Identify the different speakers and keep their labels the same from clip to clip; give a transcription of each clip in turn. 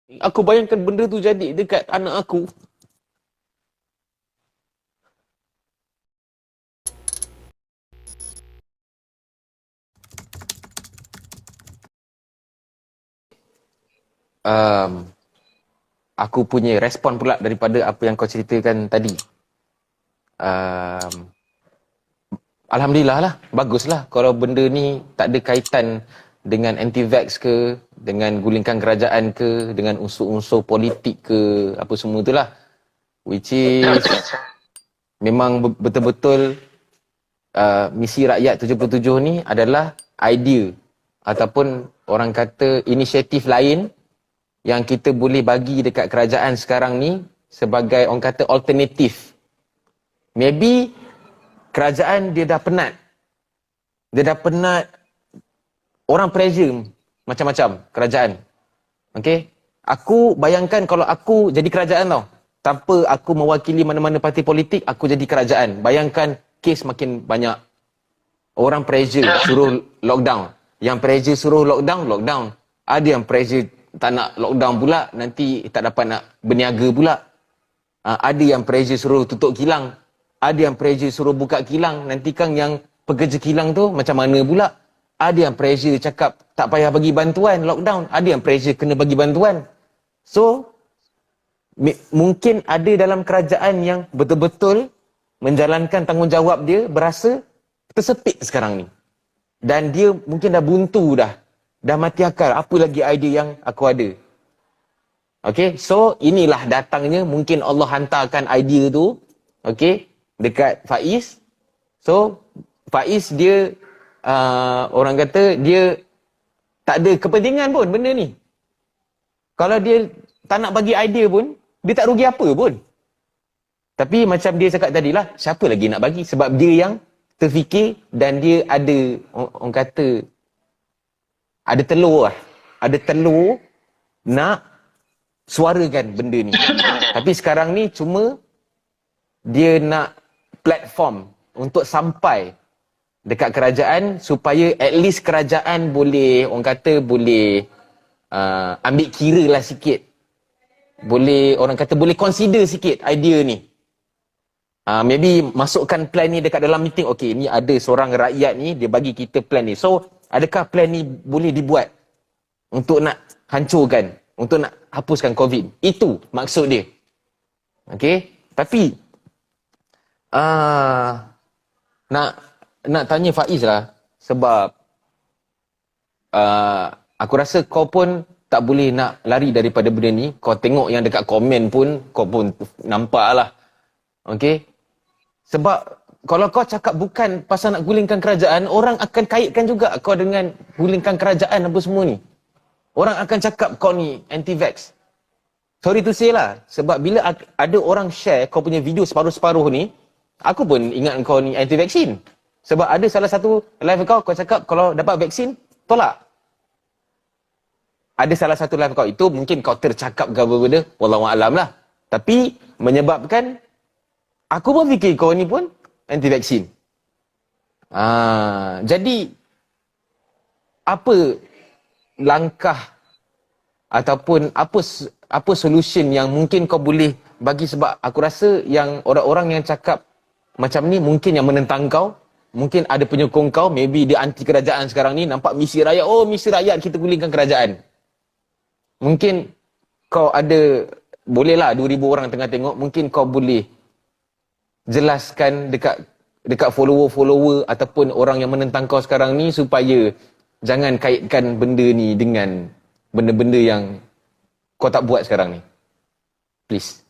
Speaker 1: Aku bayangkan benda tu jadi dekat anak aku. Um, aku punya respon pula daripada apa yang kau ceritakan tadi. Um, Alhamdulillah lah, baguslah kalau benda ni tak ada kaitan dengan anti-vax ke, dengan gulingkan kerajaan ke, dengan unsur-unsur politik ke, apa semua tu lah. Which is memang betul-betul misi rakyat 77 ni adalah idea ataupun orang kata inisiatif lain yang kita boleh bagi dekat kerajaan sekarang ni sebagai orang kata alternatif. Maybe kerajaan dia dah penat. Dia dah penat orang pressure macam-macam kerajaan. Okay? Aku bayangkan kalau aku jadi kerajaan tau. Tanpa aku mewakili mana-mana parti politik, aku jadi kerajaan. Bayangkan kes makin banyak. Orang pressure suruh lockdown. Yang pressure suruh lockdown, lockdown. Ada yang pressure tak nak lockdown pula, nanti tak dapat nak berniaga pula. Ada yang pressure suruh tutup kilang. Ada yang pressure suruh buka kilang. Nanti kan yang pekerja kilang tu macam mana pula? Ada yang pressure cakap tak payah bagi bantuan, lockdown. Ada yang pressure kena bagi bantuan. So, mungkin ada dalam kerajaan yang betul-betul menjalankan tanggungjawab dia berasa tersepit sekarang ni. Dan dia mungkin dah buntu dah. Dah mati akal. Apa lagi idea yang aku ada? Okay, so inilah datangnya. Mungkin Allah hantarkan idea tu. Okay, dekat Faiz. So, Faiz dia, orang kata, dia tak ada kepentingan pun benda ni. Kalau dia tak nak bagi idea pun, dia tak rugi apa pun. Tapi macam dia cakap tadilah, siapa lagi nak bagi? Sebab dia yang terfikir dan dia ada, orang kata, ada telur lah. Ada telur nak suarakan benda ni. Tapi sekarang ni cuma dia nak platform untuk sampai dekat kerajaan supaya at least kerajaan boleh, orang kata boleh ambil kira lah sikit. Boleh, orang kata boleh consider sikit idea ni. Maybe masukkan plan ni dekat dalam meeting. Okay, ni ada seorang rakyat ni, dia bagi kita plan ni. So, adakah plan ni boleh dibuat untuk nak hancurkan, untuk nak hapuskan COVID? Itu maksud dia. Okay, tapi nak tanya Faiz lah, sebab aku rasa kau pun tak boleh nak lari daripada benda ni. Kau tengok yang dekat komen pun, kau pun nampak lah. Okay, sebab kalau kau cakap bukan pasal nak gulingkan kerajaan, orang akan kaitkan juga kau dengan gulingkan kerajaan apa semua ni. Orang akan cakap kau ni anti-vax. Sorry to say lah. Sebab bila ada orang share kau punya video separuh-separuh ni, aku pun ingat kau ni anti-vaksin. Sebab ada salah satu live kau cakap kalau dapat vaksin, tolak. Ada salah satu live kau, itu mungkin kau tercakap ke apa benda, wallahualam lah. Tapi menyebabkan aku pun fikir kau ni pun anti-vaksin. Jadi, apa langkah ataupun apa solution yang mungkin kau boleh bagi? Sebab aku rasa yang orang-orang yang cakap macam ni mungkin yang menentang kau, mungkin ada penyokong kau, maybe dia anti kerajaan sekarang ni, nampak misi rakyat, oh misi rakyat kita gulingkan kerajaan. Mungkin kau ada, bolehlah 2,000 orang tengah tengok, mungkin kau boleh jelaskan dekat follower-follower ataupun orang yang menentang kau sekarang ni supaya jangan kaitkan benda ni dengan benda-benda yang kau tak buat sekarang ni. Please.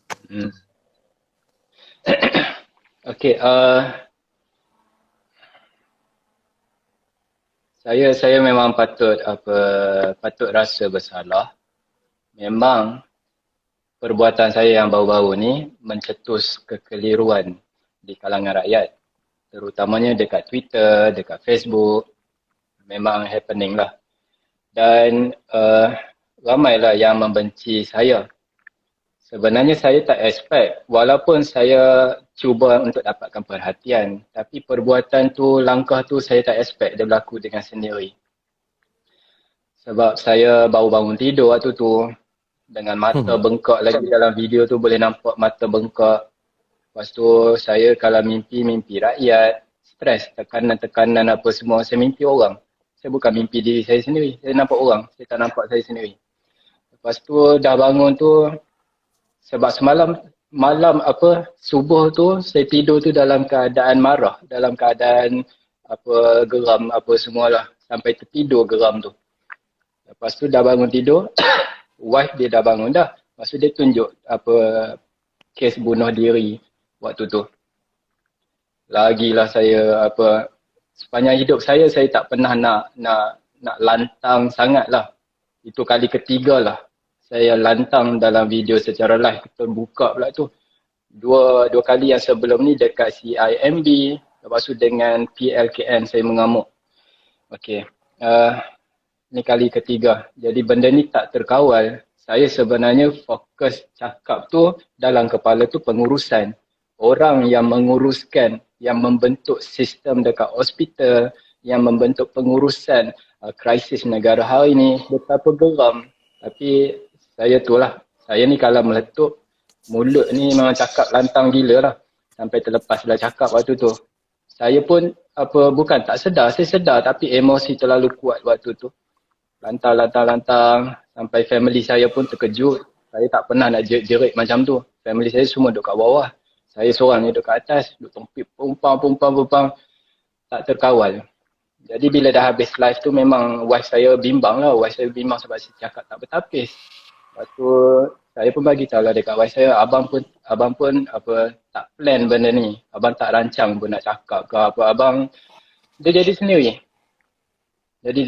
Speaker 2: Okay, saya memang patut rasa bersalah. Memang perbuatan saya yang baru-baru ni mencetus kekeliruan di kalangan rakyat, terutamanya dekat Twitter, dekat Facebook. Memang happening lah. Dan ramailah yang membenci saya. Sebenarnya saya tak expect, walaupun saya cuba untuk dapatkan perhatian, tapi perbuatan tu, langkah tu saya tak expect dia berlaku dengan sendiri. Sebab saya baru bangun tidur waktu tu, dengan mata bengkak lagi dalam video tu, boleh nampak mata bengkak. Lepas tu saya kalau mimpi rakyat, stres, tekanan-tekanan apa semua, saya mimpi orang. Saya bukan mimpi diri saya sendiri, saya nampak orang, saya tak nampak saya sendiri. Lepas tu dah bangun tu, sebab semalam subuh tu saya tidur tu dalam keadaan marah, dalam keadaan geram apa semualah, sampai tertidur geram tu. Lepas tu dah bangun tidur, wife dia dah bangun dah. Lepas tu dia tunjuk kes bunuh diri waktu tu. Lagilah saya sepanjang hidup saya tak pernah nak lantang sangat lah. Itu kali ketiga lah saya lantang dalam video secara live, terbuka pula tu. Dua kali yang sebelum ni dekat CIMB, lepas tu dengan PLKN saya mengamuk. Okey. Ni kali ketiga. Jadi benda ni tak terkawal. Saya sebenarnya fokus cakap tu dalam kepala tu pengurusan. Orang yang menguruskan, yang membentuk sistem dekat hospital, yang membentuk pengurusan krisis negara hari ni, betapa geram. Tapi saya tu lah. Saya ni kalau meletup, mulut ni memang cakap lantang gila lah. Sampai terlepas lah cakap waktu tu. Saya pun bukan tak sedar, saya sedar tapi emosi terlalu kuat waktu tu. Lantang. Sampai family saya pun terkejut. Saya tak pernah nak jerit macam tu. Family saya semua duduk kat bawah. Saya seorang ni duduk kat atas. Duduk tongpip, pumpang. Tak terkawal. Jadi bila dah habis live tu memang wife saya bimbang lah. Wife saya bimbang sebab saya cakap tak bertapis. Lepas tu saya pun bagi tahu lah dekat wife saya. Abang pun tak plan benda ni. Abang tak rancang pun nak cakap ke apa. Abang dia jadi sendiri. Jadi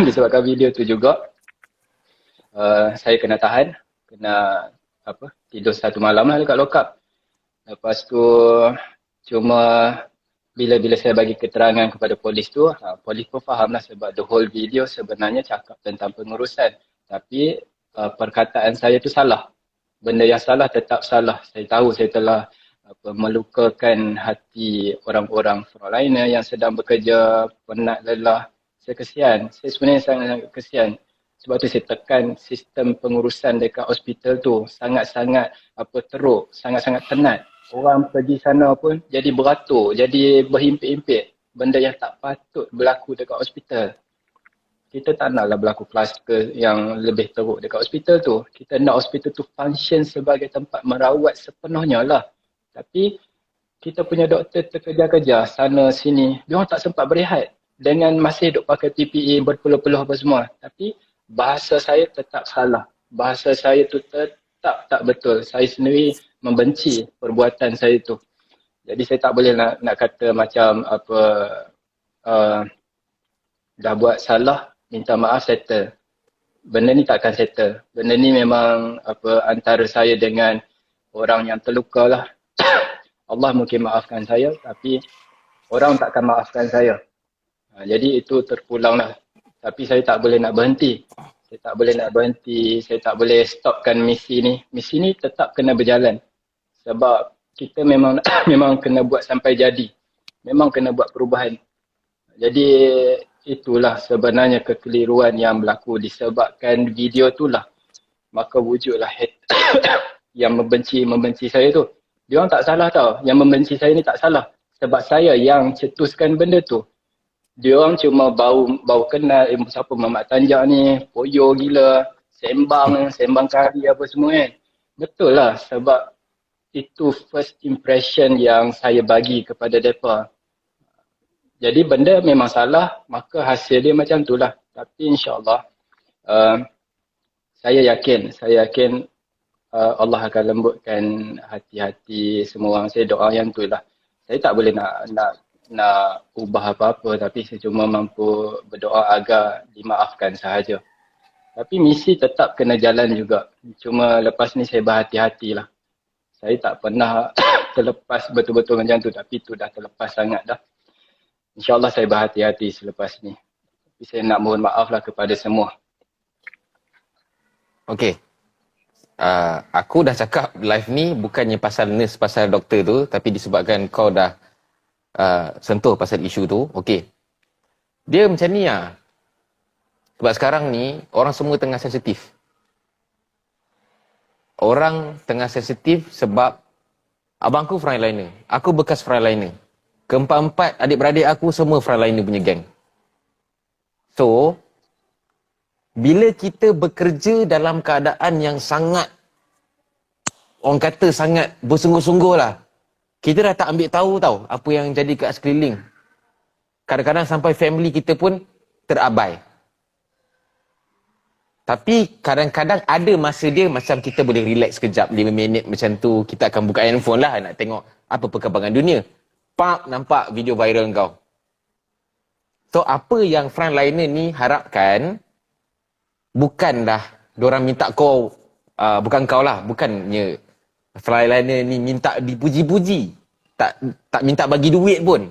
Speaker 2: disebabkan video tu juga, saya kena tahan, kena tidur satu malam lah dekat lokap. Lepas tu cuma bila saya bagi keterangan kepada polis tu, polis pun faham lah sebab the whole video sebenarnya cakap tentang pengurusan. Tapi perkataan saya tu salah. Benda yang salah tetap salah. Saya tahu saya telah melukakan hati orang-orang frontliner yang sedang bekerja, penat, lelah. Saya kesian. Saya sebenarnya sangat kesian. Sebab tu saya tekan sistem pengurusan dekat hospital tu sangat-sangat teruk, sangat-sangat penat. Orang pergi sana pun jadi beratur, jadi berhimpit-himpit. Benda yang tak patut berlaku dekat hospital. Kita tak naklah berlaku kluster yang lebih teruk dekat hospital tu. Kita nak hospital tu function sebagai tempat merawat sepenuhnya lah. Tapi kita punya doktor terkejar-kejar sana sini. Dia orang tak sempat berehat. Dengan masih duk pakai PPE berpeluh-peluh apa semua. Tapi bahasa saya tetap salah. Bahasa saya tu tetap tak betul. Saya sendiri membenci perbuatan saya tu. Jadi saya tak boleh nak kata macam dah buat salah, minta maaf, settle. Benda ni takkan settle. Benda ni memang antara saya dengan orang yang terluka lah. Allah mungkin maafkan saya, tapi orang takkan maafkan saya. Jadi itu terpulang lah. Tapi saya tak boleh nak berhenti. Saya tak boleh stopkan misi ni. Misi ni tetap kena berjalan. Sebab kita memang memang kena buat sampai jadi. Memang kena buat perubahan. Jadi itulah sebenarnya kekeliruan yang berlaku disebabkan video tu lah. Maka wujudlah hate yang membenci saya tu. Dia orang tak salah tau. Yang membenci saya ni tak salah. Sebab saya yang cetuskan benda tu. Dia orang cuma bau kenal siapa Mamat Tanjak ni, poyo gila, sembang kari apa semua kan. Betul lah sebab itu first impression yang saya bagi kepada mereka. Jadi benda memang salah, maka hasil dia macam tu lah. Tapi insyaAllah, saya yakin Allah akan lembutkan hati-hati semua orang. Saya doa yang tu lah. Saya tak boleh nak ubah apa-apa, tapi saya cuma mampu berdoa agar dimaafkan sahaja. Tapi misi tetap kena jalan juga. Cuma lepas ni saya berhati-hati lah. Saya tak pernah terlepas betul-betul macam tu, tapi tu dah terlepas sangat dah. InsyaAllah saya berhati-hati selepas ni. Tapi saya nak mohon maaf lah kepada semua.
Speaker 1: Okey. Aku dah cakap live ni bukannya pasal nurse, pasal doktor tu, tapi disebabkan kau dah sentuh pasal isu tu. Okey. Dia macam ni lah. Sebab sekarang ni orang semua tengah sensitif. orang tengah sensitif sebab abangku frontliner, aku bekas frontliner. Keempat-empat adik-beradik aku semua frontliner punya geng. So, bila kita bekerja dalam keadaan yang sangat, orang kata sangat bersungguh-sungguh lah, kita dah tak ambil tahu tau apa yang jadi kat sekeliling. Kadang-kadang sampai family kita pun terabai. Tapi kadang-kadang ada masa dia macam kita boleh relax sekejap 5 minit macam tu. Kita akan buka handphone lah nak tengok apa perkembangan dunia. Pak, nampak video viral kau. So apa yang frontliner ni harapkan, bukanlah diorang minta kau, bukan kau lah, bukannya frontliner ni minta dipuji-puji. Tak minta bagi duit pun.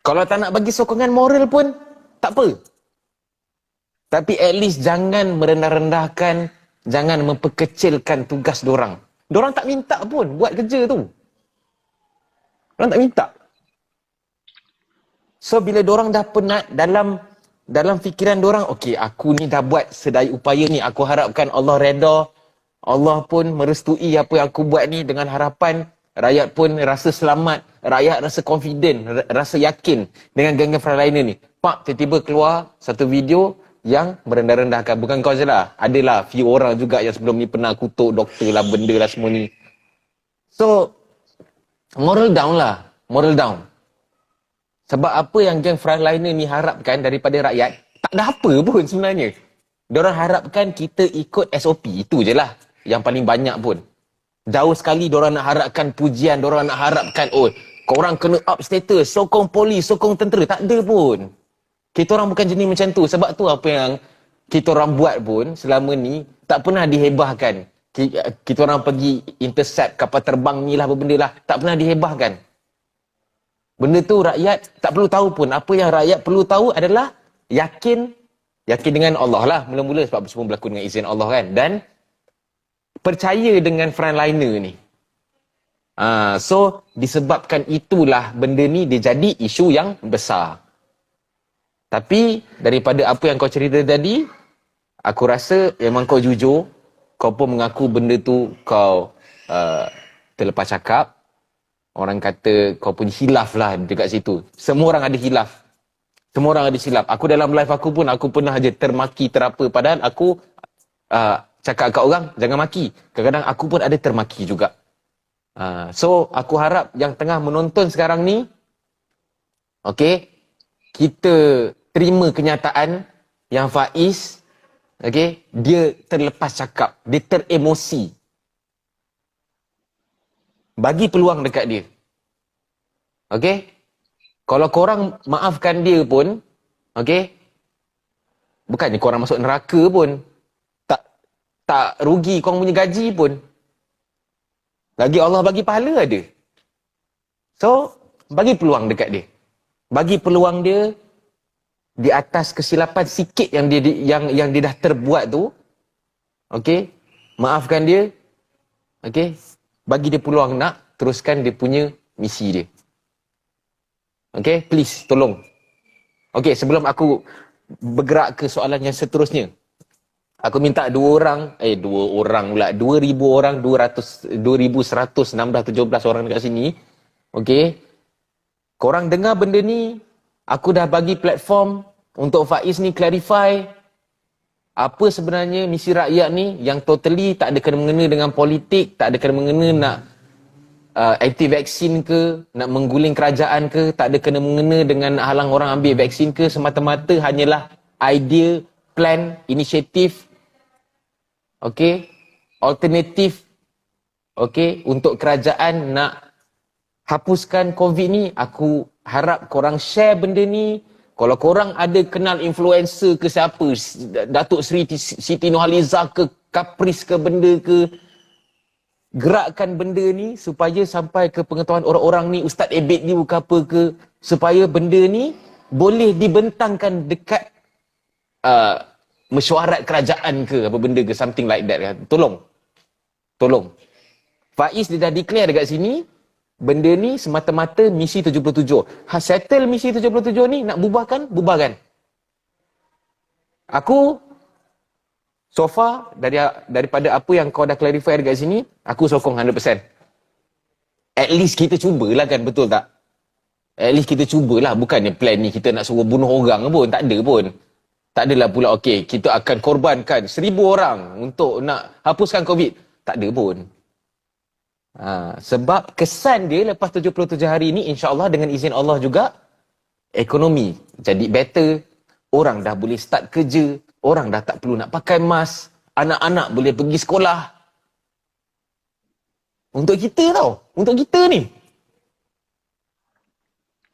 Speaker 1: Kalau tak nak bagi sokongan moral pun, tak apa. Tapi at least jangan merendah-rendahkan, jangan memperkecilkan tugas dorang. Dorang tak minta pun buat kerja tu. Dorang tak minta. So bila dorang dah penat dalam fikiran dorang, okey, aku ni dah buat sedaya upaya ni, aku harapkan Allah redha, Allah pun merestui apa yang aku buat ni, dengan harapan rakyat pun rasa selamat, rakyat rasa confident, rasa yakin dengan geng-geng frontliner ni. Pak, tiba-tiba keluar satu video yang merendah-rendahkan. Bukan kau je lah. Adalah few orang juga yang sebelum ni pernah kutuk doktor lah, benda lah semua ni. So, moral down lah. Moral down. Sebab apa yang geng frontliner ni harapkan daripada rakyat, tak ada apa pun sebenarnya. Diorang harapkan kita ikut SOP. Itu je lah yang paling banyak pun. Jauh sekali diorang nak harapkan pujian, diorang nak harapkan, oh, korang kena up status, sokong polis, sokong tentera. Tak ada pun. Kita orang bukan jenis macam tu. Sebab tu apa yang kita orang buat pun selama ni tak pernah dihebahkan. Kita orang pergi intercept kapal terbang ni lah, apa benda lah. Tak pernah dihebahkan. Benda tu rakyat tak perlu tahu pun. Apa yang rakyat perlu tahu adalah yakin dengan Allah lah. Mula-mula sebab semua berlaku dengan izin Allah kan. Dan percaya dengan frontliner ni. So disebabkan itulah benda ni dia jadi isu yang besar. Tapi daripada apa yang kau cerita tadi, aku rasa memang kau jujur. Kau pun mengaku benda tu kau terlepas cakap. Orang kata kau punya hilaf lah dekat situ. Semua orang ada hilaf. Semua orang ada silap. Aku dalam live aku pun, aku pernah aja termaki, terapa. Padahal aku cakap kat orang, jangan maki. Kadang-kadang aku pun ada termaki juga. So, aku harap yang tengah menonton sekarang ni, okay, kita terima kenyataan yang Faiz, okay, dia terlepas cakap, dia teremosi. Bagi peluang dekat dia. Okay? Kalau korang maafkan dia pun, okay, bukannya korang masuk neraka pun. Tak rugi korang punya gaji pun. Lagi Allah bagi pahala ada. So, bagi peluang dekat dia. Bagi peluang dia di atas kesilapan sikit yang dia dah terbuat tu. Okey, maafkan dia. Okey, bagi dia peluang nak teruskan dia punya misi dia. Okey, please tolong. Okey, sebelum aku bergerak ke soalan yang seterusnya, aku minta 2,000 orang, 2,116 orang dekat sini. Okey, korang dengar benda ni, aku dah bagi platform untuk Faiz ni clarify apa sebenarnya misi rakyat ni yang totally tak ada kena-mengena dengan politik, tak ada kena-mengena nak anti-vaksin ke, nak mengguling kerajaan ke, tak ada kena-mengena dengan nak halang orang ambil vaksin ke, semata-mata hanyalah idea, plan, inisiatif, okey, alternatif, okey, untuk kerajaan nak hapuskan COVID ni. Aku harap korang share benda ni. Kalau korang ada kenal influencer ke siapa, Datuk Siti Nurhaliza ke, Kapris ke benda ke, gerakkan benda ni supaya sampai ke pengetahuan orang-orang ni, Ustaz Ebed ni bukan apa ke, supaya benda ni boleh dibentangkan dekat mesyuarat kerajaan ke, apa benda ke, something like that kan. Tolong. Faiz dia dah declare dekat sini, benda ni semata-mata misi 77. Settle misi 77 ni, nak bubarkan. Aku So far, daripada apa yang kau dah clarify dekat sini, aku sokong 100%. At least kita cubalah kan, betul tak? At least kita cubalah. Bukannya plan ni kita nak suruh bunuh orang pun. Tak ada pun. Tak adalah pula, okey, kita akan korbankan 1,000 orang untuk nak hapuskan COVID. Tak ada pun. Sebab kesan dia lepas 77 hari ni, insyaAllah dengan izin Allah juga, ekonomi jadi better, orang dah boleh start kerja, orang dah tak perlu nak pakai mask, anak-anak boleh pergi sekolah. Untuk kita tau, untuk kita ni.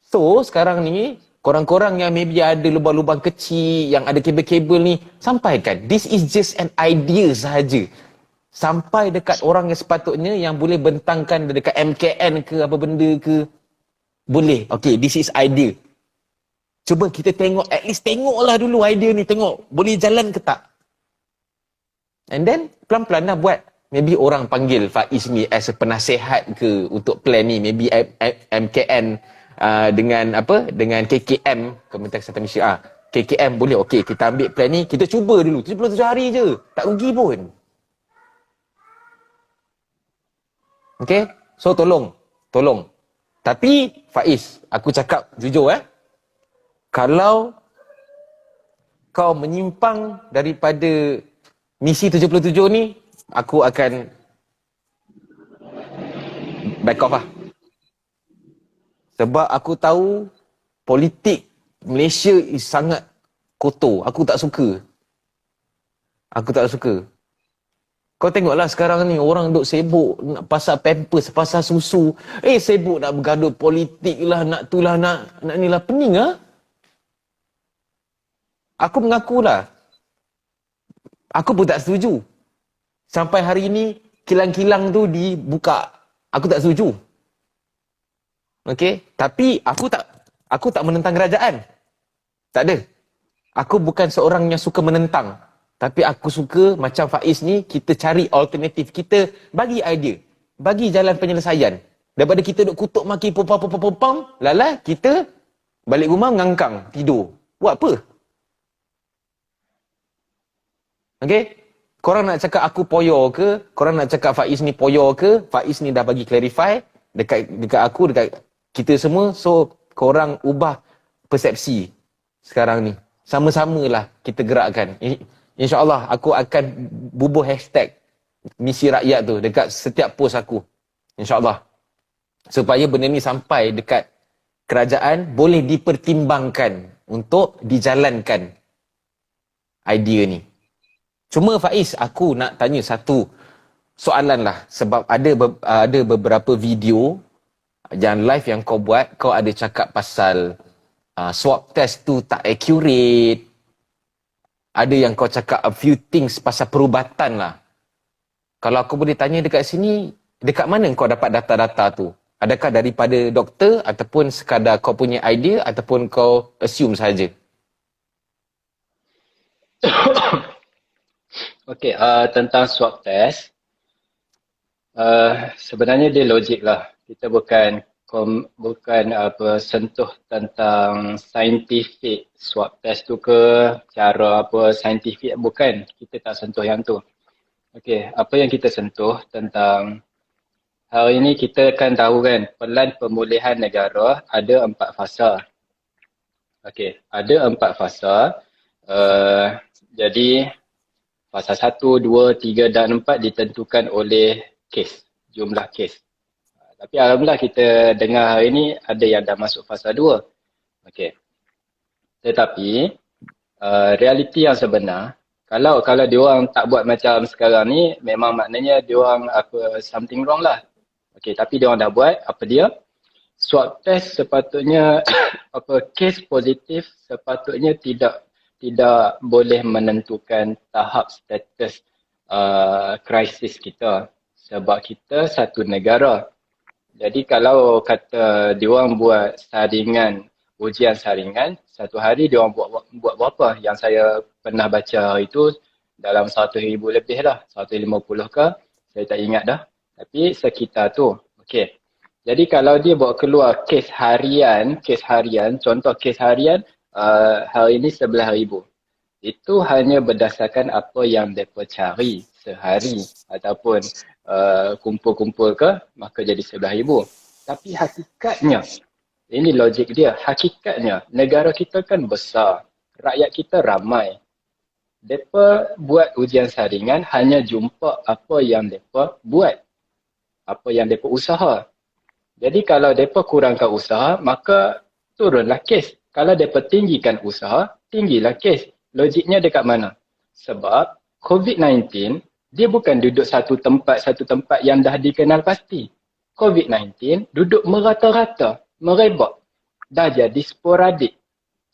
Speaker 1: So, sekarang ni, korang-korang yang maybe ada lubang-lubang kecil, yang ada kabel-kabel ni, sampaikan. This is just an idea sahaja. Sampai dekat orang yang sepatutnya yang boleh bentangkan dekat MKN ke apa benda ke. Boleh. Okay, this is idea. Cuba kita tengok, at least tengoklah dulu idea ni, tengok boleh jalan ke tak. And then, pelan-pelan lah buat. Maybe orang panggil Faiz ni as a penasihat ke untuk plan ni. Maybe MKN dengan apa? Dengan KKM, Kementerian Kesihatan Malaysia. KKM boleh, okay, kita ambil plan ni, kita cuba dulu. 77 hari je. Tak rugi pun. Okay? So, tolong. Tapi, Faiz, aku cakap jujur kalau kau menyimpang daripada misi 77 ni, aku akan back off lah. Sebab aku tahu politik Malaysia is sangat kotor. Aku tak suka. Kau tengoklah sekarang ni orang duk sibuk nak pasal pampers, pasal susu. Sibuk nak bergaduh politik lah, nak tu lah, nak ni lah. Pening lah. Aku mengakulah. Aku pun tak setuju. Sampai hari ini, kilang-kilang tu dibuka. Aku tak setuju. Okey? Tapi aku tak menentang kerajaan. Tak ada. Aku bukan seorang yang suka menentang. Tapi aku suka macam Faiz ni, kita cari alternatif. Kita bagi idea. Bagi jalan penyelesaian. Daripada kita duk kutuk maki pom-pom, lala kita balik rumah ngangkang, tidur. Buat apa? Okey? Korang nak cakap aku poyo ke? Korang nak cakap Faiz ni poyo ke? Faiz ni dah bagi clarify dekat aku, dekat kita semua. So, korang ubah persepsi sekarang ni. Sama-samalah kita gerakkan. InsyaAllah aku akan bubuh hashtag misi rakyat tu dekat setiap post aku. InsyaAllah. Supaya benda ni sampai dekat kerajaan, boleh dipertimbangkan untuk dijalankan idea ni. Cuma Faiz, aku nak tanya satu soalan lah. Sebab ada beberapa video yang live yang kau buat, kau ada cakap pasal swab test tu tak accurate. Ada yang kau cakap a few things pasal perubatan lah. Kalau aku boleh tanya dekat sini, dekat mana kau dapat data-data tu? Adakah daripada doktor ataupun sekadar kau punya idea ataupun kau assume saja?
Speaker 2: Okey, tentang swab test, sebenarnya dia logik lah. Kita bukan sentuh tentang saintifik swab test tu ke, cara apa saintifik, bukan. Kita tak sentuh yang tu. Okey, apa yang kita sentuh tentang hari ini, kita kan tahu kan, pelan pemulihan negara ada 4 fasa. Okey, ada 4 fasa. Jadi fasa 1, 2, 3 dan 4 ditentukan oleh kes, jumlah kes. Tapi alhamdulillah kita dengar hari ni ada yang dah masuk fasa 2. Okey. Tetapi realiti yang sebenar, kalau diorang tak buat macam sekarang ni, memang maknanya diorang something wrong lah. Okey, tapi diorang dah buat, apa dia? Swab test sepatutnya kes positif sepatutnya tidak boleh menentukan tahap status krisis kita, sebab kita satu negara. Jadi kalau kata diorang buat ujian saringan, satu hari diorang buat berapa? Yang saya pernah baca itu dalam 1,000 lebih lah, 150 ke, saya tak ingat dah. Tapi sekitar tu. Okey. Jadi kalau dia buat keluar kes harian, contoh kes harian hari ini 11,000. itu hanya berdasarkan apa yang mereka cari sehari ataupun kumpul-kumpul ke, maka jadi 11,000. Tapi hakikatnya, ini logik dia, hakikatnya negara kita kan besar, rakyat kita ramai. Mereka buat ujian saringan hanya jumpa apa yang mereka buat, apa yang mereka usaha. Jadi kalau mereka kurangkan usaha, maka turunlah kes. Kalau mereka tinggikan usaha, tinggilah kes. Logiknya dekat mana? Sebab COVID-19, dia bukan duduk satu tempat yang dah dikenal pasti. COVID-19 duduk merata-rata, merebak. Dah jadi sporadik.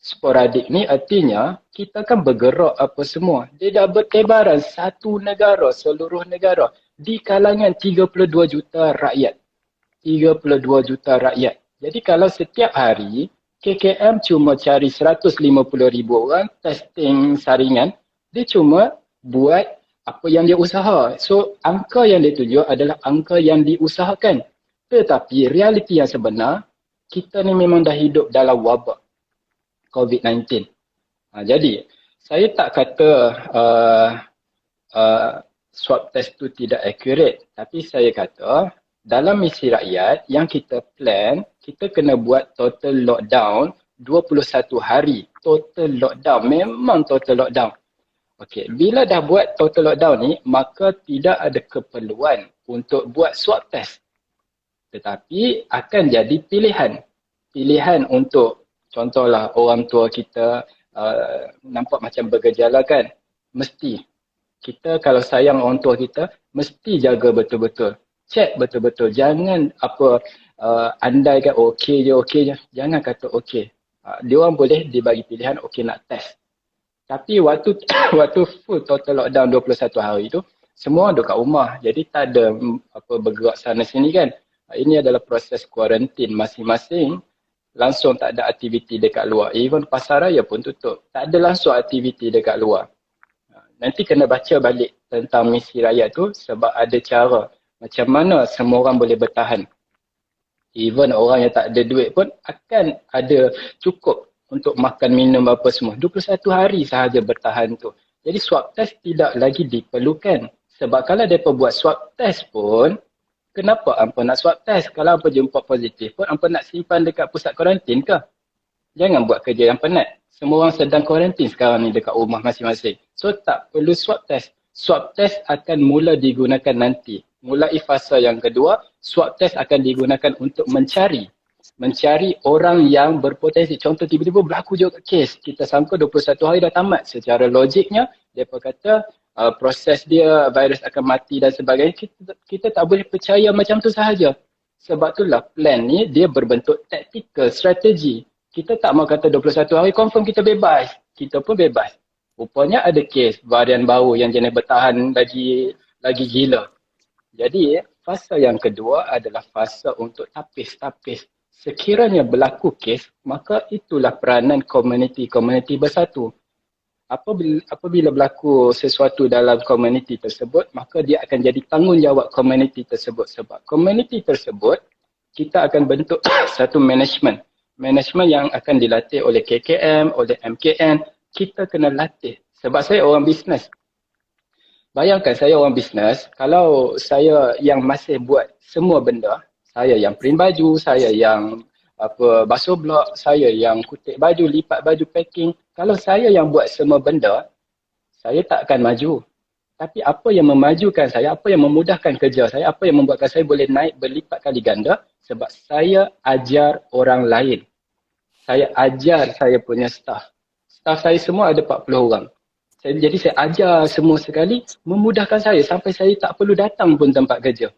Speaker 2: Sporadik ni artinya kita kan bergerak apa semua. Dia dah bertebaran satu negara, seluruh negara di kalangan 32 juta rakyat. 32 juta rakyat. Jadi kalau setiap hari KKM cuma cari 150,000 orang testing saringan, dia cuma buat apa yang dia usaha. So angka yang dia tunjuk adalah angka yang diusahakan. Tetapi realiti yang sebenar, kita ni memang dah hidup dalam wabak COVID-19. Jadi, saya tak kata swab test tu tidak accurate. Tapi saya kata, dalam misi rakyat yang kita plan, kita kena buat total lockdown 21 hari. Total lockdown. Memang total lockdown. Okey, bila dah buat total lockdown ni, maka tidak ada keperluan untuk buat swab test. Tetapi akan jadi pilihan. Pilihan untuk contohlah orang tua kita nampak macam bergejala kan. Mesti. Kita kalau sayang orang tua kita, mesti jaga betul-betul. Cek betul-betul. Jangan andaikan okey je. Jangan kata okey. Dia orang boleh dibagi pilihan okey nak test. Tapi waktu full total lockdown 21 hari tu, semua duduk kat rumah. Jadi tak ada bergerak sana sini kan. Ini adalah proses kuarantin masing-masing. Langsung tak ada aktiviti dekat luar. Even pasar raya pun tutup. Tak ada langsung aktiviti dekat luar. Nanti kena baca balik tentang misi rakyat tu sebab ada cara macam mana semua orang boleh bertahan. Even orang yang tak ada duit pun akan ada cukup untuk makan, minum apa semua. 21 hari sahaja bertahan tu. Jadi swab test tidak lagi diperlukan. Sebab kalau mereka buat swab test pun, kenapa hampa nak swab test? Kalau hampa jumpa positif pun, hampa nak simpan dekat pusat kuarantin ke? Jangan buat kerja yang penat. Semua orang sedang kuarantin sekarang ni dekat rumah masing-masing. So tak perlu swab test. Swab test akan mula digunakan nanti. Mulai fasa yang kedua, swab test akan digunakan untuk mencari orang yang berpotensi. Contoh tiba-tiba berlaku juga kes. Kita sangka 21 hari dah tamat. Secara logiknya, mereka kata proses dia, virus akan mati dan sebagainya. Kita tak boleh percaya macam tu sahaja. Sebab itulah plan ni dia berbentuk tactical, strategi. Kita tak mau kata 21 hari confirm kita bebas. Kita pun bebas. Rupanya ada kes varian baru yang jenis bertahan lagi gila. Jadi fasa yang kedua adalah fasa untuk tapis. Sekiranya berlaku kes, maka itulah peranan komuniti bersatu. Apabila berlaku sesuatu dalam komuniti tersebut, maka dia akan jadi tanggungjawab komuniti tersebut. Sebab komuniti tersebut, kita akan bentuk satu management. Management yang akan dilatih oleh KKM, oleh MKN. Kita kena latih. Sebab saya orang bisnes. Bayangkan saya orang bisnes, kalau saya yang masih buat semua benda, saya yang print baju, saya yang basuh blok, saya yang kutip baju, lipat baju, packing. Kalau saya yang buat semua benda, saya tak akan maju. Tapi apa yang memajukan saya, apa yang memudahkan kerja saya, apa yang membuatkan saya boleh naik berlipat kali ganda, sebab saya ajar orang lain. Saya ajar saya punya staff. Staff saya semua ada 40 orang. Jadi saya ajar semua sekali, memudahkan saya sampai saya tak perlu datang pun tempat kerja.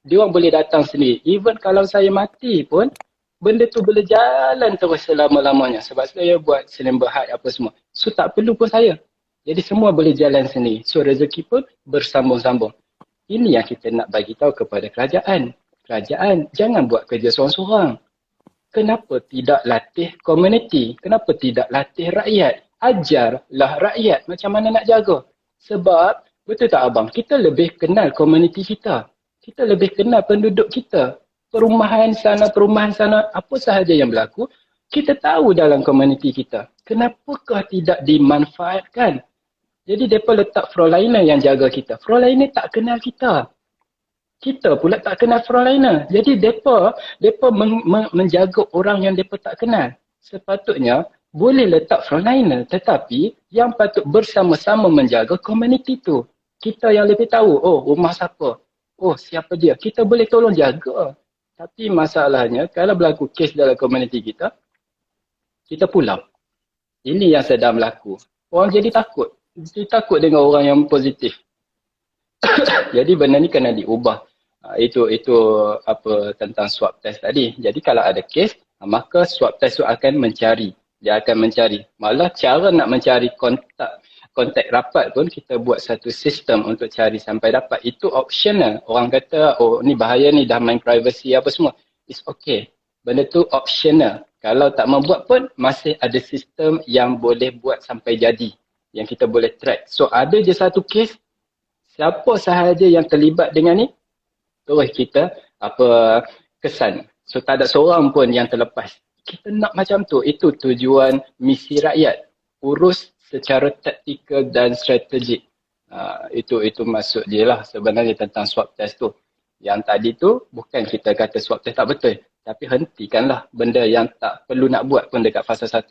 Speaker 2: Dia orang boleh datang sendiri. Even kalau saya mati pun, benda tu boleh jalan terus selama-lamanya. Sebab saya buat Senin Berhad apa semua. So tak perlu pun saya. Jadi semua boleh jalan sendiri. So rezeki pun bersambung-sambung. Ini yang kita nak bagi tahu kepada kerajaan. Kerajaan jangan buat kerja seorang-seorang. Kenapa tidak latih komuniti? Kenapa tidak latih rakyat? Ajarlah rakyat macam mana nak jaga. Sebab, betul tak abang? Kita lebih kenal komuniti kita. Kita lebih kenal penduduk kita. Perumahan sana, apa sahaja yang berlaku. Kita tahu dalam komuniti kita, kenapakah tidak dimanfaatkan? Jadi mereka letak frontliner yang jaga kita. Frontliner tak kenal kita. Kita pula tak kenal frontliner. Jadi mereka menjaga orang yang mereka tak kenal. Sepatutnya boleh letak frontliner, tetapi yang patut bersama-sama menjaga komuniti tu. Kita yang lebih tahu, oh rumah siapa? Oh siapa dia? Kita boleh tolong jaga. Tapi masalahnya kalau berlaku kes dalam komuniti kita, kita pulang. Ini yang sedang berlaku. Orang jadi takut. Dia takut dengan orang yang positif. Jadi benda ni kena diubah. Itu apa tentang swab test tadi. Jadi kalau ada kes, maka swab test tu akan mencari. Dia akan mencari. Malah cara nak mencari kontak rapat pun kita buat satu sistem untuk cari sampai dapat. Itu optional. Orang kata, oh ni bahaya ni, dah main privacy apa semua. It's okay. Benda tu optional. Kalau tak membuat pun, masih ada sistem yang boleh buat sampai jadi. Yang kita boleh track. So ada je satu kes, siapa sahaja yang terlibat dengan ni, terus kita kesan. So tak ada seorang pun yang terlepas. Kita nak macam tu. Itu tujuan misi rakyat. Urus secara taktikal dan strategik. Itu maksud dia lah sebenarnya tentang swab test tu. Yang tadi tu bukan kita kata swab test tak betul. Tapi hentikanlah benda yang tak perlu nak buat pun dekat fasa 1.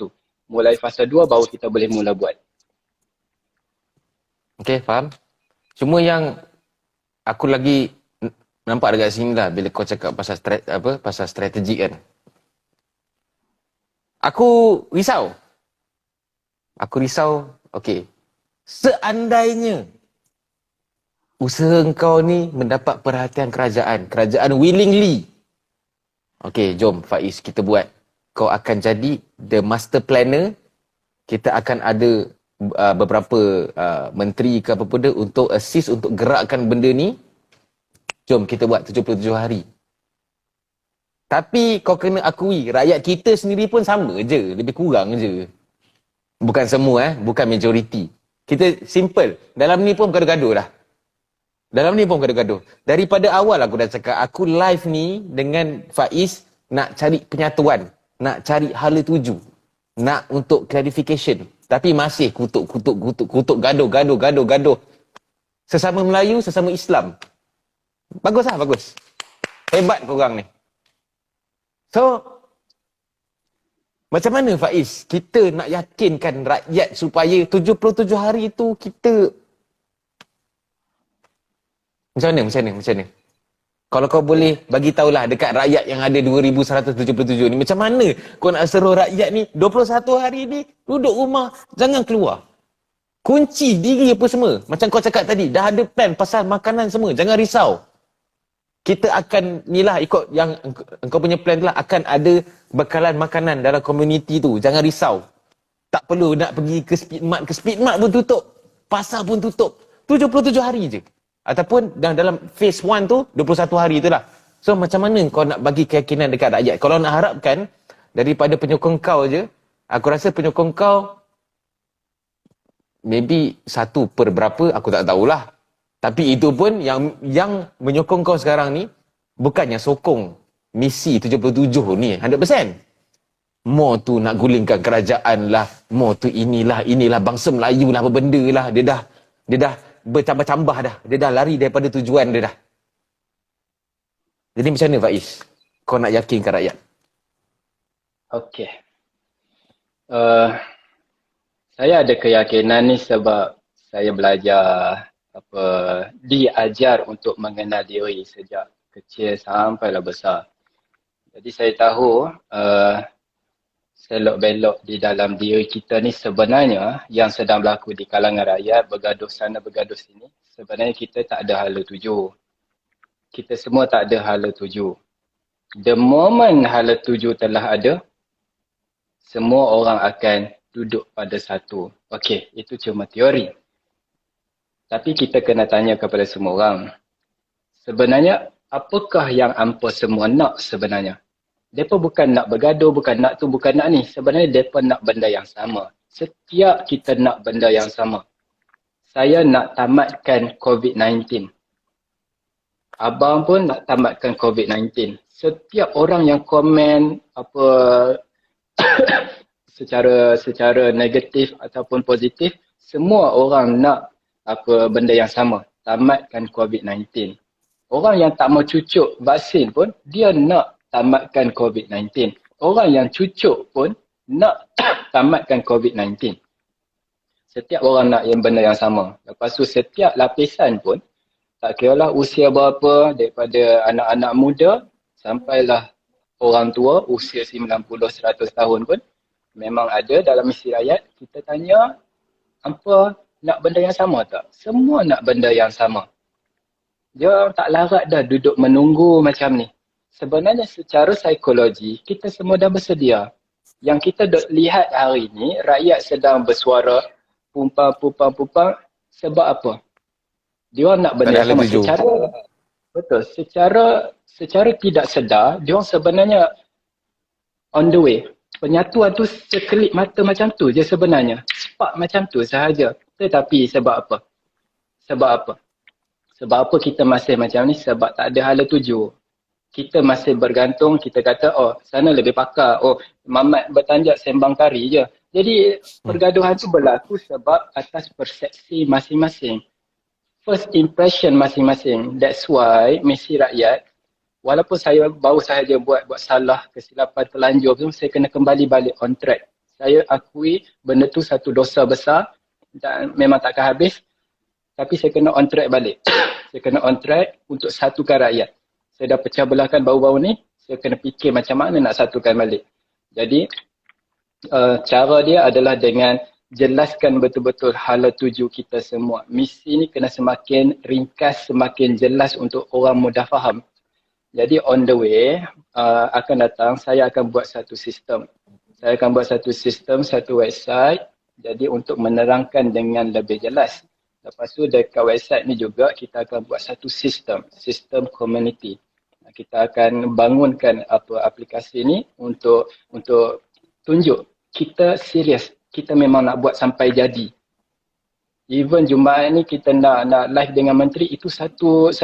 Speaker 2: Mulai fasa 2 baru kita boleh mula buat.
Speaker 1: Okey, faham. Cuma yang aku lagi nampak dekat sini lah bila kau cakap pasal strategi kan. Aku risau. Okey. Seandainya usaha kau ni mendapat perhatian kerajaan willingly. Okey, jom Faiz kita buat. Kau akan jadi the master planner. Kita akan ada beberapa menteri ke apa benda untuk assist untuk gerakkan benda ni. Jom kita buat 77 hari. Tapi kau kena akui, rakyat kita sendiri pun sama je, lebih kurang je. Bukan semua bukan majoriti. Kita simple. Dalam ni pun gaduh-gaduh dah. Daripada awal aku dah cakap, aku live ni dengan Faiz nak cari penyatuan, nak cari hala tuju, nak untuk clarification. Tapi masih kutuk, gaduh. Sesama Melayu, sesama Islam. Bagus. Hebat korang ni. So, macam mana Faiz kita nak yakinkan rakyat supaya 77 hari tu kita Macam mana? Kalau kau boleh bagi tahulah dekat rakyat yang ada 2177 ni, macam mana kau nak seruh rakyat ni 21 hari ni duduk rumah, jangan keluar. Kunci diri apa semua. Macam kau cakap tadi, dah ada plan pasal makanan semua, jangan risau. Kita akan nilah ikut yang engkau punya plan lah, akan ada bekalan makanan dalam komuniti tu, jangan risau. Tak perlu nak pergi ke Speedmart pun tutup, pasar pun tutup. 77 hari je. Ataupun dalam phase 1 tu 21 hari tu lah. So macam mana kau nak bagi keyakinan dekat rakyat? Kalau nak harapkan daripada penyokong kau je, aku rasa penyokong kau maybe 1 per berapa aku tak tahulah. Tapi itu pun yang menyokong kau sekarang ni bukannya sokong misi 77 ni 100%. More tu nak gulingkan kerajaan lah, more tu inilah bangsa Melayu lah, apa benda lah. Dia dah bercambah-cambah dah. Dia dah lari daripada tujuan dia dah. Jadi macam mana Faiz? Kau nak yakinkan rakyat?
Speaker 2: Okey. Saya ada keyakinan ni sebab saya belajar diajar untuk mengenal diri sejak kecil sampailah besar. Jadi saya tahu selok-belok di dalam diri kita ni sebenarnya yang sedang berlaku di kalangan rakyat, bergaduh sana bergaduh sini, sebenarnya kita tak ada hala tuju. Kita semua tak ada hala tuju. The moment hala tuju telah ada, semua orang akan duduk pada satu. Okey, itu cuma teori. Tapi kita kena tanya kepada semua orang. Sebenarnya, apakah yang hampa semua nak sebenarnya? Mereka bukan nak bergaduh, bukan nak tu, bukan nak ni. Sebenarnya mereka nak benda yang sama. Setiap kita nak benda yang sama. Saya nak tamatkan COVID-19. Abang pun nak tamatkan COVID-19. Setiap orang yang komen secara negatif ataupun positif, semua orang nak benda yang sama, tamatkan COVID-19. Orang yang tak mau cucuk vaksin pun, dia nak tamatkan COVID-19. Orang yang cucuk pun nak tamatkan COVID-19. Setiap orang nak yang benda yang sama. Lepas tu setiap lapisan pun, tak kira lah usia berapa, daripada anak-anak muda sampailah orang tua usia 90-100 tahun pun, memang ada dalam misi rakyat, kita tanya, apa nak benda yang sama tak? Semua nak benda yang sama. Dia tak larat dah duduk menunggu macam ni. Sebenarnya secara psikologi, kita semua dah bersedia. Yang kita lihat hari ni, rakyat sedang bersuara, pumpang, sebab apa? Dia nak benda yang sama. Betul. Secara tidak sedar, dia sebenarnya on the way. Penyatuan tu sekelip mata macam tu je sebenarnya. Spark macam tu sahaja. Tetapi sebab apa? Sebab apa kita masih macam ni? Sebab tak ada hala tuju. Kita masih bergantung, kita kata, oh sana lebih pakar. Oh Mamat bertanjak sembang tari je. Jadi pergaduhan tu berlaku sebab atas persepsi masing-masing. First impression masing-masing. That's why misi rakyat, walaupun saya baru sahaja buat salah, kesilapan terlanjur tu, saya kena kembali balik on track. Saya akui benda tu satu dosa besar dan memang takkan habis. Tapi saya kena on track balik. Saya kena on track untuk satukan rakyat. Saya dah pecah belahkan baru-baru ni, saya kena fikir macam mana nak satukan balik. Jadi, cara dia adalah dengan jelaskan betul-betul hala tuju kita semua. Misi ni kena semakin ringkas, semakin jelas untuk orang mudah faham. Jadi on the way, akan datang, saya akan buat satu sistem. Satu website. Jadi untuk menerangkan dengan lebih jelas. Lepas tu dekat website ni juga kita akan buat satu sistem community. Kita akan bangunkan aplikasi ni untuk tunjuk kita serius. Kita memang nak buat sampai jadi. Even Jumaat ni kita nak live dengan menteri, itu satu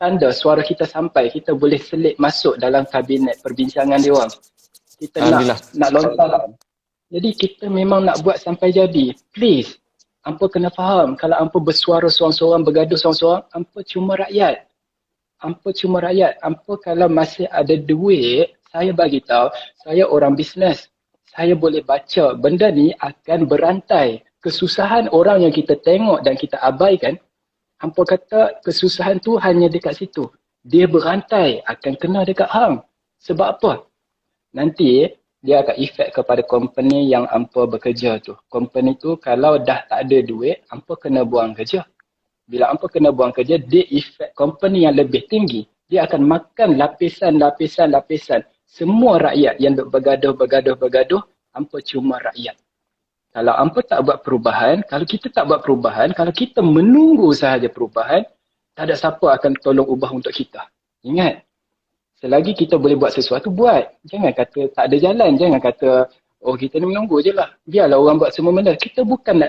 Speaker 2: tanda suara kita sampai. Kita boleh selit masuk dalam kabinet perbincangan dia orang. Kita nak lontar. Jadi kita memang nak buat sampai jadi. Please, hampa kena faham. Kalau hampa bersuara seorang-seorang, bergaduh seorang-seorang, hampa cuma rakyat. Hampa kalau masih ada duit, saya bagi tahu, saya orang bisnes. Saya boleh baca benda ni akan berantai. Kesusahan orang yang kita tengok dan kita abaikan, hampa kata kesusahan tu hanya dekat situ. Dia berantai, akan kena dekat hang. Sebab apa? Nanti dia akan efek kepada company yang hampa bekerja tu. Company tu kalau dah tak ada duit, hampa kena buang kerja. Bila hampa kena buang kerja, dia efek company yang lebih tinggi. Dia akan makan lapisan. Semua rakyat yang duk bergaduh, hampa cuma rakyat. Kalau hampa tak buat perubahan, kalau kita tak buat perubahan, kalau kita menunggu sahaja perubahan, tak ada siapa akan tolong ubah untuk kita. Ingat, selagi kita boleh buat sesuatu, buat. Jangan kata tak ada jalan, jangan kata oh kita ni menunggu je lah. Biarlah orang buat semua benda. Kita bukan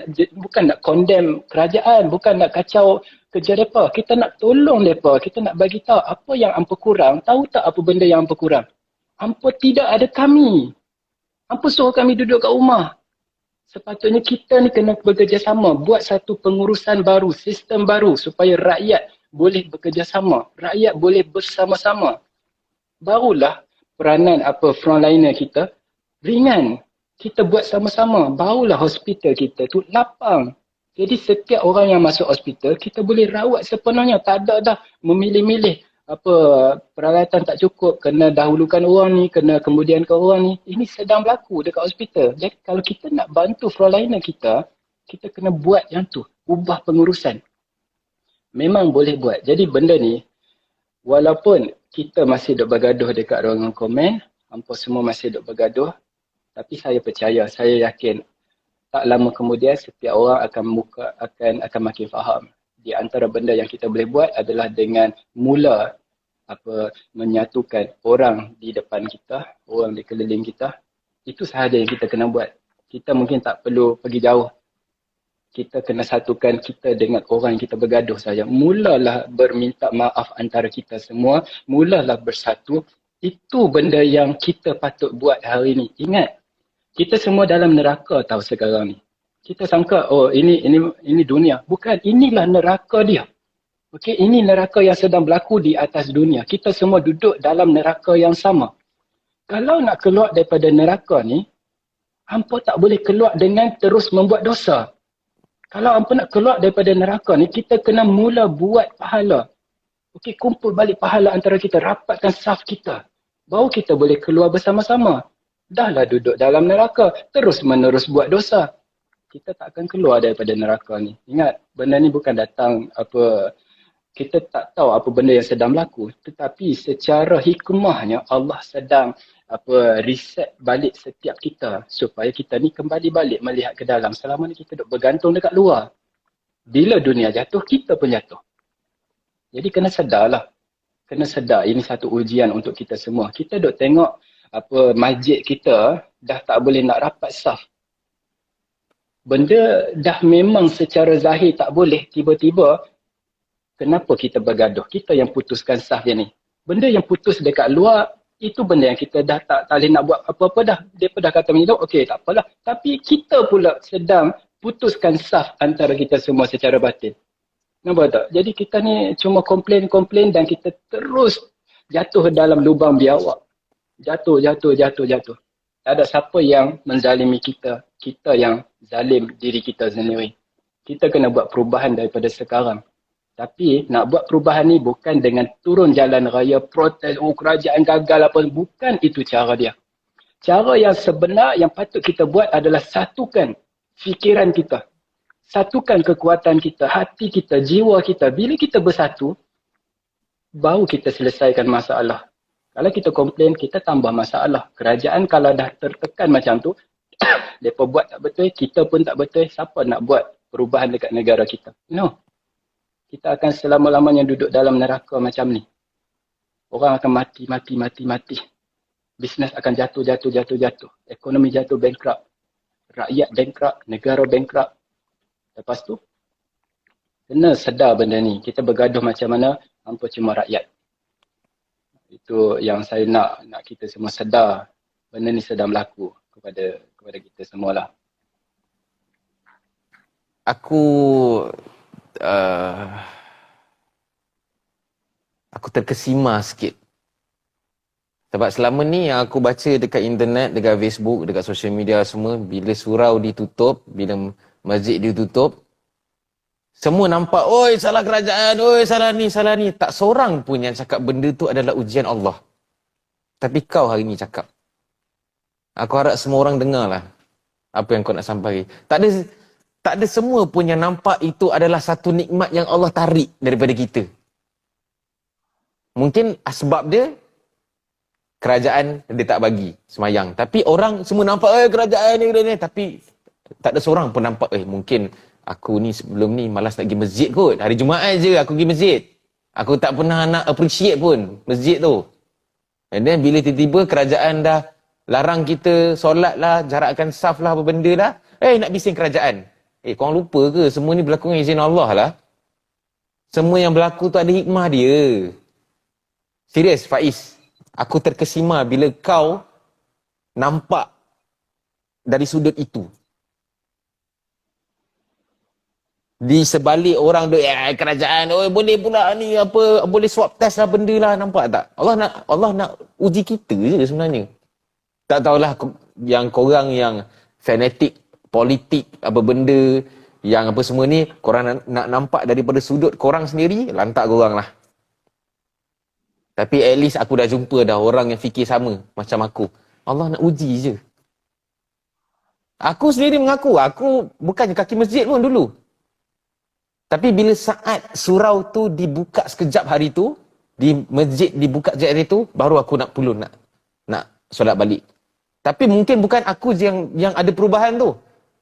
Speaker 2: nak condemn kerajaan, bukan nak kacau kerja mereka. Kita nak tolong mereka, kita nak bagi tahu apa yang hampa kurang. Tahu tak apa benda yang hampa kurang? Hampa tidak ada kami. Hampa suruh kami duduk kat rumah. Sepatutnya kita ni kena bekerjasama, buat satu pengurusan baru, sistem baru supaya rakyat boleh bekerjasama, rakyat boleh bersama-sama. Barulah peranan frontliner kita ringan. Kita buat sama-sama, barulah hospital kita tu lapang. Jadi setiap orang yang masuk hospital, kita boleh rawat sepenuhnya. Tak ada dah memilih-milih peralatan tak cukup, kena dahulukan orang ni, kena kemudian ke orang ni. Ini sedang berlaku dekat hospital. Jadi kalau kita nak bantu frontliner kita, kita kena buat yang tu, ubah pengurusan. Memang boleh buat. Jadi benda ni, walaupun kita masih duk bergaduh dekat ruangan komen, hampa semua masih duk bergaduh, tapi saya percaya, saya yakin tak lama kemudian setiap orang akan makin faham. Di antara benda yang kita boleh buat adalah dengan mula menyatukan orang di depan kita, orang di keliling kita. Itu sahaja yang kita kena buat. Kita mungkin tak perlu pergi jauh. Kita kena satukan kita dengan orang yang kita bergaduh saja. Mulalah berminta maaf antara kita semua. Mulalah bersatu. Itu benda yang kita patut buat hari ini. Ingat, Kita semua dalam neraka tahu sekarang ni. Kita sangka, oh ini dunia. Bukan, inilah neraka dia. Okey, ini neraka yang sedang berlaku di atas dunia. Kita semua duduk dalam neraka yang sama. Kalau nak keluar daripada neraka ni, hampa tak boleh keluar dengan terus membuat dosa. Kalau hampa nak keluar daripada neraka ni, kita kena mula buat pahala. Okey, kumpul balik pahala antara kita, rapatkan saf kita. Baru kita boleh keluar bersama-sama. Dahlah duduk dalam neraka, terus menerus buat dosa. Kita tak akan keluar daripada neraka ni. Ingat, benda ni bukan datang apa, kita tak tahu apa benda yang sedang berlaku. Tetapi secara hikmahnya Allah sedang reset balik setiap kita supaya kita ni kembali balik melihat ke dalam. Selama ni kita duk bergantung dekat luar. Bila dunia jatuh, kita pun jatuh. Jadi kena sedarlah. Kena sedar ini satu ujian untuk kita semua. Kita duk tengok masjid kita dah tak boleh nak rapat saf. Benda dah memang secara zahir tak boleh, tiba-tiba kenapa kita bergaduh? Kita yang putuskan saf dia ni. Benda yang putus dekat luar, itu benda yang kita dah tak boleh nak buat apa-apa dah. Dia pun dah kata macam tu, okey tak apalah. Tapi kita pula sedang putuskan saf antara kita semua secara batin. Nampak tak? Jadi kita ni cuma komplain dan kita terus jatuh dalam lubang biawak. Jatuh. Tak ada siapa yang menzalimi kita. Kita yang zalim diri kita sendiri. Kita kena buat perubahan daripada sekarang. Tapi nak buat perubahan ni bukan dengan turun jalan raya, protes, kerajaan gagal apa. Bukan itu cara dia. Cara yang sebenar yang patut kita buat adalah satukan fikiran kita. Satukan kekuatan kita, hati kita, jiwa kita. Bila kita bersatu, baru kita selesaikan masalah. Kalau kita komplain, kita tambah masalah. Kerajaan kalau dah tertekan macam tu, mereka buat tak betul, kita pun tak betul. Siapa nak buat perubahan dekat negara kita? No. Kita akan selama-lamanya duduk dalam neraka macam ni. Orang akan mati. Bisnes akan jatuh. Ekonomi jatuh bankrupt. Rakyat bankrupt, negara bankrupt. Lepas tu, kena sedar benda ni. Kita bergaduh macam mana, hampa cuma rakyat. Itu yang saya nak kita semua sedar. Benda ni sedang berlaku kepada kita semualah.
Speaker 1: Aku terkesima sikit. Sebab selama ni yang aku baca dekat internet, dekat Facebook, dekat social media semua, bila surau ditutup, bila masjid ditutup, semua nampak, oi salah kerajaan, oi salah ni. Tak seorang pun yang cakap benda tu adalah ujian Allah. Tapi kau hari ni cakap. Aku harap semua orang dengar lah apa yang kau nak sampaikan. Tak ada semua pun yang nampak itu adalah satu nikmat yang Allah tarik daripada kita. Mungkin sebab dia, kerajaan dia tak bagi semayang. Tapi orang semua nampak, kerajaan ni. Tapi tak ada seorang pun nampak, mungkin aku ni sebelum ni malas nak pergi masjid kot. Hari Jumaat je aku pergi masjid. Aku tak pernah nak appreciate pun masjid tu. And then bila tiba-tiba kerajaan dah larang kita solat lah, jarakkan saf lah, apa benda lah. Nak bising kerajaan. Korang lupa ke? Semua ni berlaku dengan izin Allah lah. Semua yang berlaku tu ada hikmah dia. Serius, Faiz. Aku terkesima bila kau nampak dari sudut itu. Di sebalik orang tu, kerajaan, boleh pula ni, apa, boleh swab test lah benda lah, nampak tak? Allah nak uji kita je sebenarnya. Tak tahulah yang korang yang fanatik, politik, apa benda, yang apa semua ni, korang nak nampak daripada sudut korang sendiri, lantak korang lah. Tapi at least aku dah jumpa dah orang yang fikir sama macam aku. Allah nak uji je. Aku sendiri mengaku, aku bukannya kaki masjid pun dulu. Tapi bila saat surau tu dibuka sekejap hari tu, di masjid dibuka sekejap hari tu, baru aku nak pulun, nak solat balik. Tapi mungkin bukan aku je yang ada perubahan tu.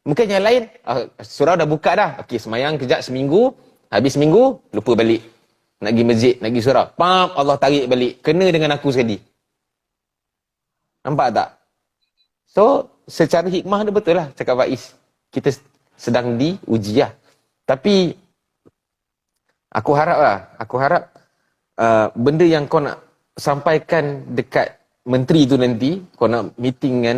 Speaker 1: Mungkin yang lain, surau dah buka dah. Okey, semayang kejap seminggu, habis seminggu, lupa balik. Nak pergi masjid, nak pergi surau. Pam, Allah tarik balik. Kena dengan aku sekali. Nampak tak? So, secara hikmah dia betul lah, cakap Faiz. Kita sedang diuji lah. Tapi, aku harap benda yang kau nak sampaikan dekat menteri tu nanti, kau nak meeting dengan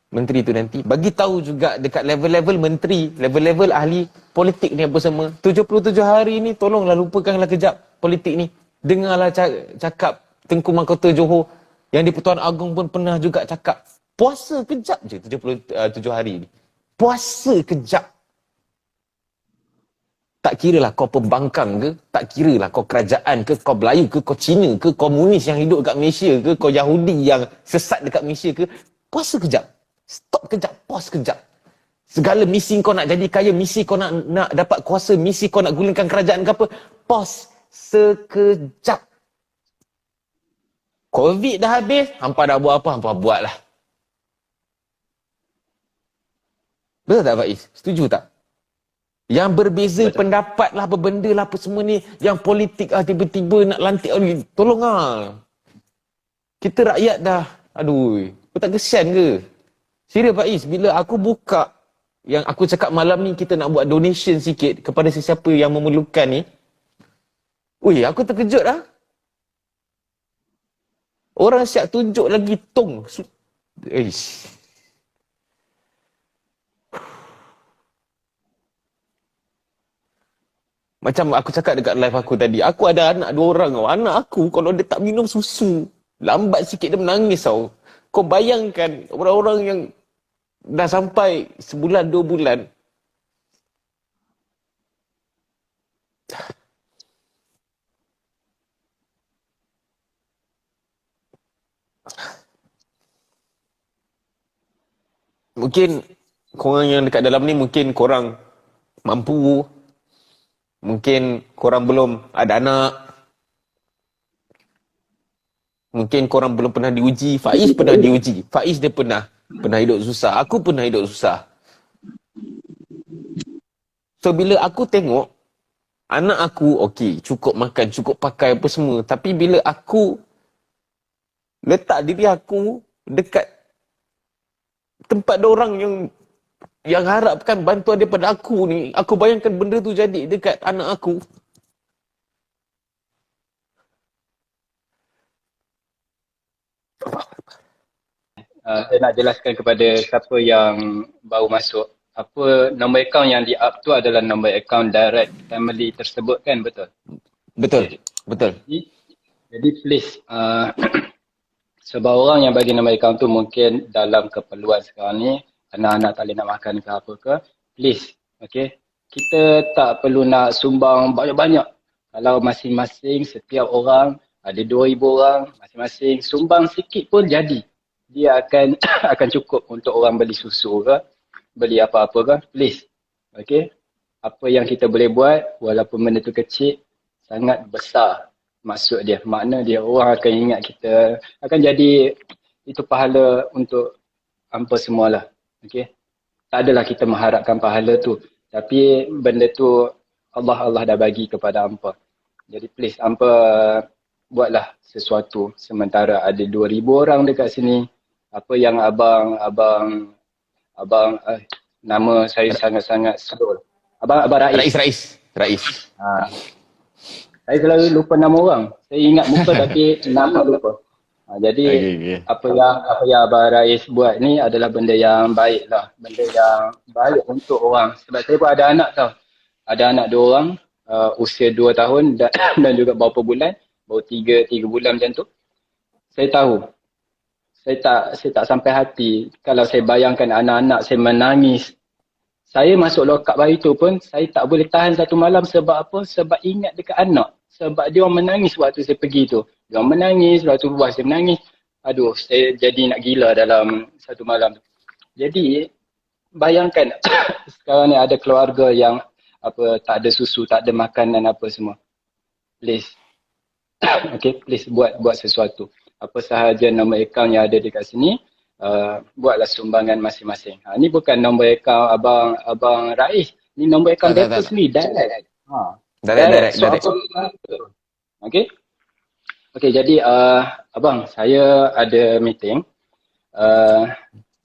Speaker 1: menteri tu nanti, bagi tahu juga dekat level-level menteri, level-level ahli politik ni apa semua, 77 hari ni tolonglah lupakanlah kejap politik ni. Dengarlah cakap Tengku Mahkota Johor yang di-Pertuan Agong pun pernah juga cakap, puasa kejap je 77 hari ni. Puasa kejap. Tak kiralah kau pembangkang ke, tak kiralah kau kerajaan ke, kau Melayu ke, kau Cina ke, komunis yang hidup dekat Malaysia ke, kau Yahudi yang sesat dekat Malaysia ke, puasa kejap. Stop kejap, pause kejap. Segala misi kau nak jadi kaya, misi kau nak dapat kuasa, misi kau nak gulingkan kerajaan ke apa, pause sekejap. Covid dah habis, hampa dah buat apa, hampa buatlah. Betul tak Faiz? Setuju tak? Yang berbeza betul. Pendapat lah, apa benda lah, apa semua ni, yang politik lah, tiba-tiba nak lantik, tolong lah. Kita rakyat dah, aduh, kau tak kesian ke? Serius Faiz, bila aku buka yang aku cakap malam ni kita nak buat donation sikit kepada sesiapa yang memerlukan ni, aku terkejut lah. Orang siap tunjuk lagi tong. Macam aku cakap dekat live aku tadi, aku ada anak 2 orang tau. Anak aku kalau dia tak minum susu, lambat sikit dia menangis tau. Kau bayangkan orang-orang yang dah sampai sebulan 2 bulan. Mungkin korang yang dekat dalam ni, mungkin korang mampu. Mungkin korang belum ada anak. Mungkin korang belum pernah diuji. Faiz pernah diuji. Faiz dia pernah hidup susah. Aku pernah hidup susah. So bila aku tengok anak aku okey, cukup makan, cukup pakai apa semua, tapi bila aku letak diri aku dekat tempat orang yang harapkan bantuan daripada aku ni, aku bayangkan benda tu jadi dekat anak aku.
Speaker 2: Saya nak jelaskan kepada siapa yang baru masuk, apa nombor akaun yang di-up tu adalah nombor akaun direct family tersebut kan, betul?
Speaker 1: Betul, betul.
Speaker 2: Jadi please, sebab orang yang bagi nombor akaun tu mungkin dalam keperluan sekarang ni, anak-anak tak boleh nak makan ke apa ke, please, okay? Kita tak perlu nak sumbang banyak-banyak. Kalau masing-masing, setiap orang, ada 2,000 orang, masing-masing sumbang sikit pun jadi. Dia akan akan cukup untuk orang beli susu ke, beli apa-apa ke, please. Okay? Apa yang kita boleh buat, walaupun benda tu kecil, sangat besar maksud dia. Makna dia, orang akan ingat kita, akan jadi itu pahala untuk hampa semualah. Okay? Tak adalah kita mengharapkan pahala tu. Tapi benda tu Allah dah bagi kepada hampa. Jadi please, hampa buatlah sesuatu. Sementara ada 2,000 orang dekat sini. Apa yang abang nama saya sangat-sangat slow. Abang Rais. Saya selalu lupa nama orang. Saya ingat muka tapi nama lupa. Jadi okay. Apa yang Abang Rais buat ni adalah benda yang baik lah. Benda yang baik untuk orang. Sebab saya pun ada anak tau. Ada anak 2 orang, usia 2 tahun dan juga berapa bulan. Baru 3 bulan macam tu. Saya tahu. Saya tak sampai hati kalau saya bayangkan anak-anak saya menangis. Saya masuk lokap hari tu pun, saya tak boleh tahan satu malam sebab apa? Sebab ingat dekat anak. Sebab dia orang menangis waktu saya pergi tu. Dia orang menangis, waktu buat saya menangis. Aduh, saya jadi nak gila dalam satu malam tu. Jadi, bayangkan sekarang ni ada keluarga yang tak ada susu, tak ada makanan apa semua. Please. Okay, please buat sesuatu. Apa sahaja nombor akaun yang ada dekat sini, buatlah sumbangan masing-masing. Ni bukan nombor akaun Abang Rais. Ni nombor akaun Dato' sendiri, direct. Direct. Okay, jadi Abang, saya ada meeting.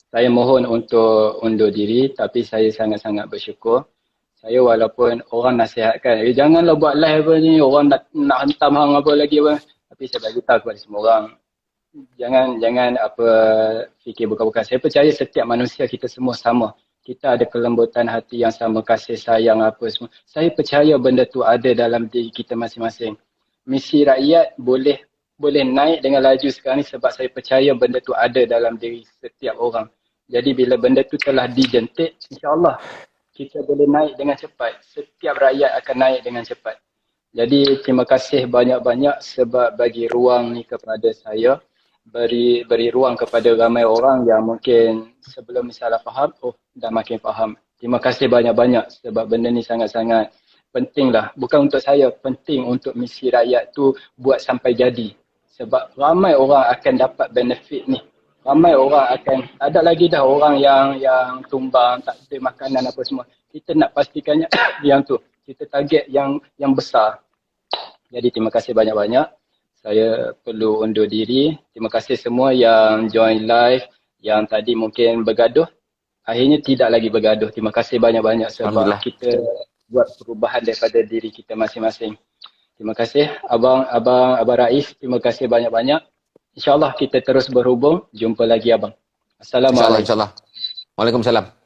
Speaker 2: Saya mohon untuk undur diri, tapi saya sangat-sangat bersyukur. Saya walaupun orang nasihatkan, janganlah buat live apa ni, orang nak hentam hang apa lagi apa. Tapi saya bagi tahu kepada semua orang, jangan apa fikir bukan-bukan. Saya percaya setiap manusia kita semua sama. Kita ada kelembutan hati yang sama, kasih sayang apa semua. Saya percaya benda tu ada dalam diri kita masing-masing. Misi rakyat boleh naik dengan laju sekarang ni sebab saya percaya benda tu ada dalam diri setiap orang. Jadi bila benda tu telah dijentik, insya-Allah kita boleh naik dengan cepat. Setiap rakyat akan naik dengan cepat. Jadi terima kasih banyak-banyak sebab bagi ruang ni kepada saya, beri ruang kepada ramai orang yang mungkin sebelum ni salah faham, dah makin faham. Terima kasih banyak-banyak sebab benda ni sangat-sangat penting lah. Bukan untuk saya, penting untuk misi rakyat tu buat sampai jadi. Sebab ramai orang akan dapat benefit ni. Ramai orang akan, ada lagi dah orang yang tumbang, tak ada makanan apa semua. Kita nak pastikannya yang tu. Kita target yang besar. Jadi terima kasih banyak-banyak. Saya perlu undur diri. Terima kasih semua yang join live, yang tadi mungkin bergaduh. Akhirnya tidak lagi bergaduh. Terima kasih banyak-banyak sebab kita buat perubahan daripada diri kita masing-masing. Terima kasih Abang Rais. Terima kasih banyak-banyak. InsyaAllah kita terus berhubung. Jumpa lagi Abang. Assalamualaikum.
Speaker 1: InsyaAllah. Waalaikumsalam.